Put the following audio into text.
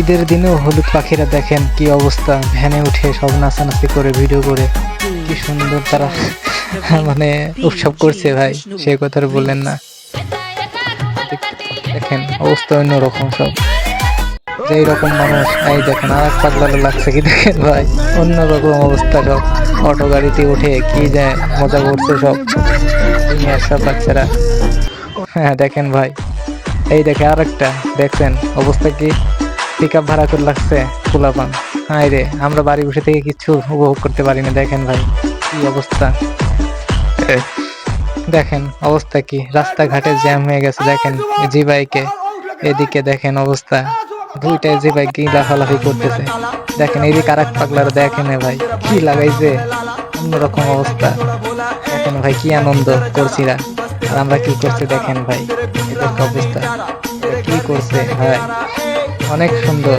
ঈদের দিনেও হলুদ পাখিরা দেখেন কি অবস্থা, ভ্যানে উঠে সব নাচানাচি করে ভিডিও করে কি সুন্দর তারা মানে উৎসব করছে ভাই, সে কথা বললেন না। দেখেন অবস্থা অন্যরকম সব, যেই রকম মানুষ। এই দেখেন আর এক পাগলা লাগছে কি দেখেন ভাই, অন্যরকম অবস্থা সব। অটো গাড়িতে উঠে কি যায় মজা করছে সব দুনিয়ার সব বাচ্চারা। হ্যাঁ দেখেন ভাই, এই দেখে আর একটা দেখছেন অবস্থা কি, পিক আপ ভাড়া করে লাগছে পোলাপান। হাই রে, আমরা বাড়ি বসে থেকে কিছু উপভোগ করতে পারি না। দেখেন ভাই কি অবস্থা, দেখেন অবস্থা কি, রাস্তাঘাটে জ্যাম হয়ে গেছে। দেখেন জি বাইকে, এদিকে দেখেন অবস্থা, দুইটাই জি বাইক লাফালাফি করতেছে। দেখেন এদিকে আর এক পাগলার, দেখেন ভাই কি লাগাইছে, অন্যরকম অবস্থা। দেখেন ভাই কি আনন্দ করছিরা, আর আমরা কি করছি দেখেন ভাই, এদের অবস্থা কি করছে ভাই, অনেক সুন্দর।